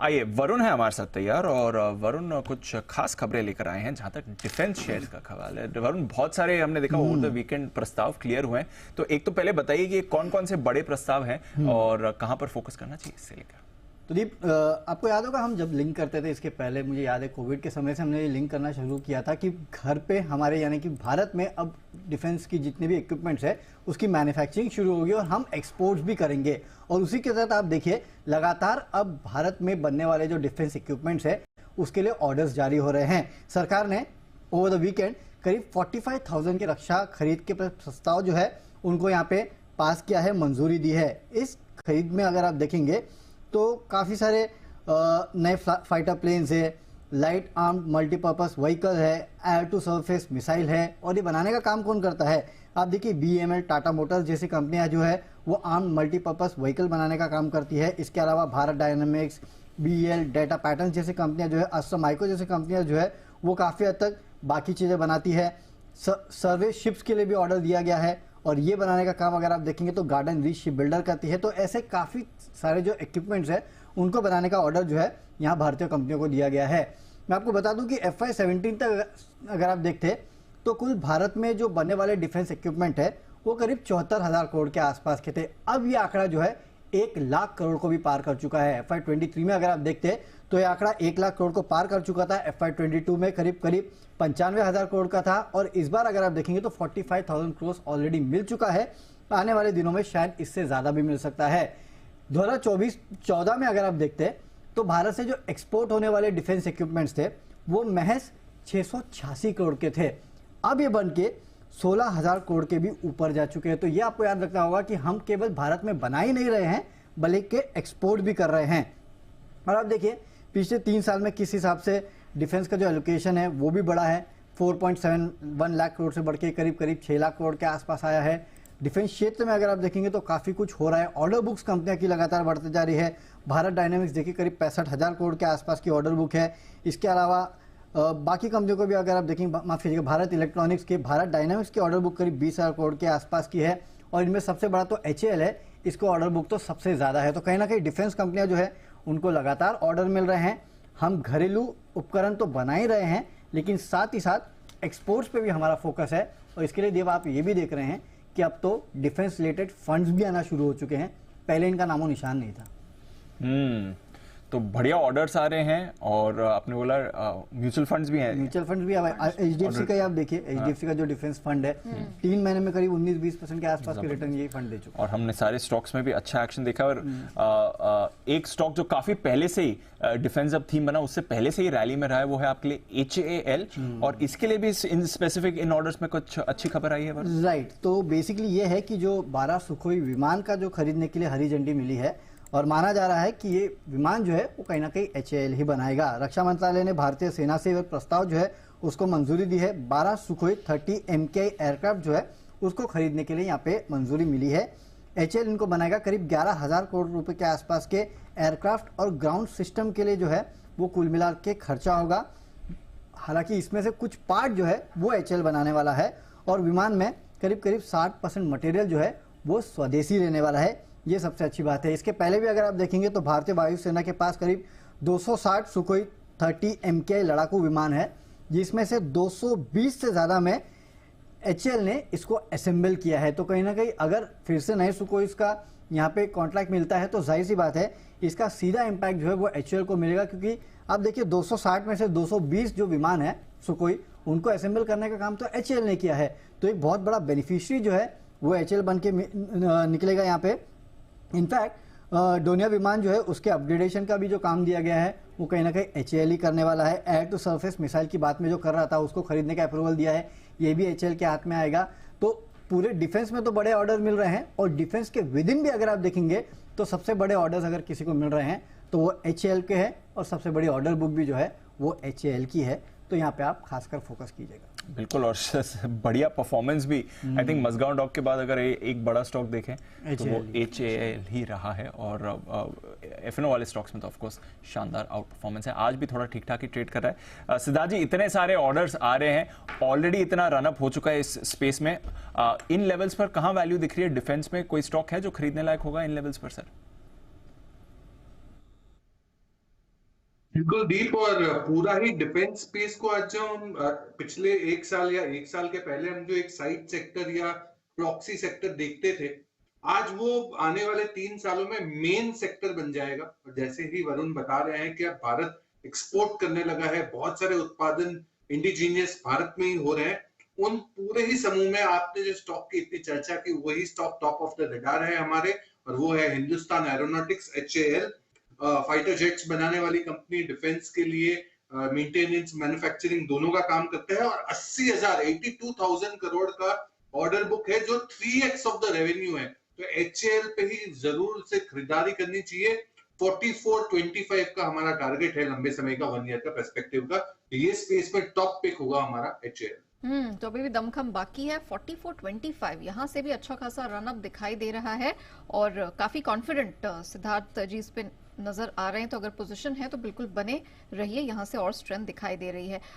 आइए, वरुण है हमारे साथ तैयार और वरुण कुछ खास खबरें लेकर आए हैं जहां तक डिफेंस शेयर्स का सवाल है। वरुण, बहुत सारे हमने देखा ओवर द वीकेंड प्रस्ताव क्लियर हुए हैं, तो एक तो पहले बताइए कि कौन कौन से बड़े प्रस्ताव हैं और कहां पर फोकस करना चाहिए इससे लेकर। तो दीप, आपको याद होगा हम जब लिंक करते थे, इसके पहले मुझे याद है कोविड के समय से हमने ये लिंक करना शुरू किया था कि घर पे हमारे यानी कि भारत में अब डिफेंस की जितने भी इक्विपमेंट्स है उसकी मैन्युफैक्चरिंग शुरू होगी और हम एक्सपोर्ट्स भी करेंगे। और उसी के तहत आप देखिए लगातार अब भारत में बनने वाले जो डिफेंस इक्विपमेंट्स है उसके लिए ऑर्डर्स जारी हो रहे हैं। सरकार ने ओवर द वीकेंड करीब 45,000 के रक्षा खरीद के प्रस्ताव जो है उनको यहाँ पे पास किया है, मंजूरी दी है। इस खरीद में अगर आप देखेंगे तो काफ़ी सारे नए फाइटर प्लेन्स है, लाइट आर्म्ड मल्टीपर्पस व्हीकल है, एयर टू सरफेस मिसाइल है। और ये बनाने का काम कौन करता है? आप देखिए BML, टाटा मोटर्स जैसी कंपनियां जो है वो आर्म्ड मल्टीपर्पस व्हीकल बनाने का काम करती है। इसके अलावा Bharat dynamics, BEL, data pattern जैसी कंपनियां जो है, अस्त्र माइक्रो जैसी कंपनियां जो है वो काफ़ी हद तक बाकी चीज़ें बनाती है। सर्वे शिप्स के लिए भी ऑर्डर दिया गया है और ये बनाने का काम अगर आप देखेंगे तो गार्डन रीच शिप बिल्डर करती है। तो ऐसे काफ़ी सारे जो इक्विपमेंट्स है उनको बनाने का ऑर्डर जो है यहाँ भारतीय कंपनियों को दिया गया है। मैं आपको बता दूं कि FY17 तक अगर आप देखते तो कुल भारत में जो बनने वाले डिफेंस इक्विपमेंट है वो करीब 74,000 करोड़ के आसपास के थे। अब ये आंकड़ा जो है 1 लाख करोड़ को भी पार कर चुका है। FY23 में अगर आप देखते तो ये आंकड़ा 1 लाख करोड़ को पार कर चुका था। FY22 में करीब 95,000 करोड़ का था और इस बार अगर आप देखेंगे तो 45,000 करोड़ ऑलरेडी मिल चुका है। आने वाले दिनों में शायद इससे ज्यादा भी मिल सकता है। 2024-14 में अगर आप देखते तो भारत से जो एक्सपोर्ट होने वाले डिफेंस इक्विपमेंट्स थे वो महज 686 करोड़ के थे। अब ये बन के 16,000 करोड़ के भी ऊपर जा चुके हैं। तो ये आपको याद रखना होगा कि हम केवल भारत में बना ही नहीं रहे हैं बल्कि एक्सपोर्ट भी कर रहे हैं। और आप देखिए पिछले 3 साल में किस हिसाब से डिफेंस का जो एलोकेशन है वो भी बढ़ा है। 4.71 लाख करोड़ से बढ़ के करीब 6 लाख करोड़ के आसपास आया है। डिफेंस क्षेत्र में अगर आप देखेंगे तो काफ़ी कुछ हो रहा है। ऑर्डर बुक्स कंपनियां की लगातार बढ़ते जा रही है। भारत डायनामिक्स देखिए करीब 65,000 करोड़ के आसपास की ऑर्डर बुक है। इसके अलावा बाकी कंपनियों को भी अगर आप देखेंगे, माफ कीजिएगा, भारत इलेक्ट्रॉनिक्स के, भारत डायनामिक्स की ऑर्डर बुक करीब 20,000 करोड़ के आसपास की है। और इनमें सबसे बड़ा तो HAL है, इसको ऑर्डर बुक तो सबसे ज़्यादा है। तो कहीं ना कहीं डिफेंस कंपनियां जो है उनको लगातार ऑर्डर मिल रहे हैं। हम घरेलू उपकरण तो बना ही रहे हैं लेकिन साथ ही साथ एक्सपोर्ट्स पे भी हमारा फोकस है। और इसके लिए देव आप ये भी देख रहे हैं कि अब तो डिफेंस रिलेटेड फंड्स भी आना शुरू हो चुके हैं, पहले इनका नामो निशान नहीं था। तो बढ़िया ऑर्डर्स आ रहे हैं और आपने बोला म्यूचुअल फंड्स भी हैं। म्यूचुअल फंड्स भी HDFC का ही आप देखिए, HDFC का जो डिफेंस फंड है 3 महीने में करीब 19-20% के आसपास के रिटर्न यही फंड दे चुका। और हमने सारे स्टॉक्स में भी अच्छा एक्शन देखा। और एक स्टॉक जो काफी पहले से ही डिफेंस अब थीम बना, उससे पहले से ही रैली में रहा है, वो है आपके लिए HAL। और इसके लिए भी इन स्पेसिफिक इन ऑर्डर्स में कुछ अच्छी खबर आई है। राइट, तो बेसिकली ये है कि जो 12 सुखोई विमान का जो खरीदने के लिए हरी झंडी मिली है और माना जा रहा है कि ये विमान जो है वो कहीं ना कहीं HAL ही बनाएगा। रक्षा मंत्रालय ने भारतीय सेना से प्रस्ताव जो है उसको मंजूरी दी है। 12 सुखोई 30 MKI एयरक्राफ्ट जो है उसको खरीदने के लिए यहाँ पे मंजूरी मिली है। HAL इनको बनाएगा। करीब 11,000 करोड़ रुपए के आसपास के एयरक्राफ्ट और ग्राउंड सिस्टम के लिए जो है वो कुल मिला के खर्चा होगा। हालांकि इसमें से कुछ पार्ट जो है वो HAL बनाने वाला है और विमान में करीब 60% मटेरियल जो है वो स्वदेशी रहने वाला है। ये सबसे अच्छी बात है। इसके पहले भी अगर आप देखेंगे तो भारतीय वायुसेना के पास करीब 260 सुखोई 30 MKI लड़ाकू विमान है, जिसमें से 220 से ज़्यादा में HAL ने इसको असेंबल किया है। तो कहीं ना कहीं अगर फिर से नए सुखोई इसका यहाँ पे कॉन्ट्रैक्ट मिलता है तो जाहिर सी बात है इसका सीधा इम्पैक्ट जो है वो HAL को मिलेगा। क्योंकि आप देखिए 260 में से 220 जो विमान है सुखोई उनको असेंबल करने का काम तो HAL ने किया है। तो एक बहुत बड़ा बेनिफिशियरी जो है वो HAL बन के निकलेगा यहाँ पे। इनफैक्ट डोनिया विमान जो है उसके अपग्रेडेशन का भी जो काम दिया गया है वो कहीं ना कहीं HAL ही करने वाला है। एयर टू सरफेस मिसाइल की बात में जो कर रहा था उसको खरीदने का अप्रूवल दिया है, ये भी HAL के हाथ में आएगा। तो पूरे डिफेंस में तो बड़े ऑर्डर मिल रहे हैं और डिफेंस के विद इन भी अगर आप देखेंगे तो सबसे बड़े ऑर्डर्स अगर किसी को मिल रहे हैं तो वो HAL के हैं और सबसे बड़ी ऑर्डर बुक भी जो है वो HAL की है। तो यहाँ पे आप खासकर फोकस कीजिएगा। बिल्कुल, और बढ़िया परफॉर्मेंस भी आई थिंक मजगांव डॉक के बाद अगर एक बड़ा स्टॉक देखें तो वो HAL ही रहा है। और FNO वाले स्टॉक्स में तो ऑफकोर्स शानदार आउट परफॉर्मेंस है, आज भी थोड़ा ठीक ठाक ही ट्रेड कर रहा है। सिद्धार्थ जी, इतने सारे ऑर्डर्स आ रहे हैं, ऑलरेडी इतना रनअप हो चुका है इस स्पेस में, इन लेवल्स पर कहाँ वैल्यू दिख रही है? डिफेंस में कोई स्टॉक है जो खरीदने लायक होगा इन लेवल्स पर सर? बिल्कुल दीप, और पूरा ही डिफेंस स्पेस को आज जो हम पिछले एक साल या एक साल के पहले हम जो एक साइड सेक्टर या प्रॉक्सी सेक्टर देखते थे, आज वो आने वाले 3 सालों में मेन सेक्टर बन जाएगा। और जैसे ही वरुण बता रहे हैं कि अब भारत एक्सपोर्ट करने लगा है, बहुत सारे उत्पादन इंडिजीनियस भारत में ही हो रहे हैं, उन पूरे ही समूह में आपने जो स्टॉक की इतनी चर्चा की, वही stock top of the radar है हमारे, और वो है Hindustan aeronautics, HAL। Fighter jets बनाने वाली कंपनी, डिफेंस के लिए मेंटेनेंस, मैन्युफैक्चरिंग दोनों का काम करता है, और 82,000 करोड़ का ऑर्डर बुक है, जो 3x ऑफ द रेवेन्यू है। तो HAL पे ही जरूर से खरीदारी करनी चाहिए। 44.25 का हमारा टारगेट है लंबे समय का, 1 ईयर का पर्सपेक्टिव का। तो ये स्पेस में टॉप पिक होगा हमारा HAL। तो अभी भी दमखम बाकी है। 44.25 यहाँ से भी अच्छा खासा रनअप दिखाई दे रहा है और काफी कॉन्फिडेंट सिद्धार्थ जी इस पे नजर आ रहे हैं। तो अगर पोजीशन है तो बिल्कुल बने रहिए, यहाँ से और स्ट्रेंथ दिखाई दे रही है।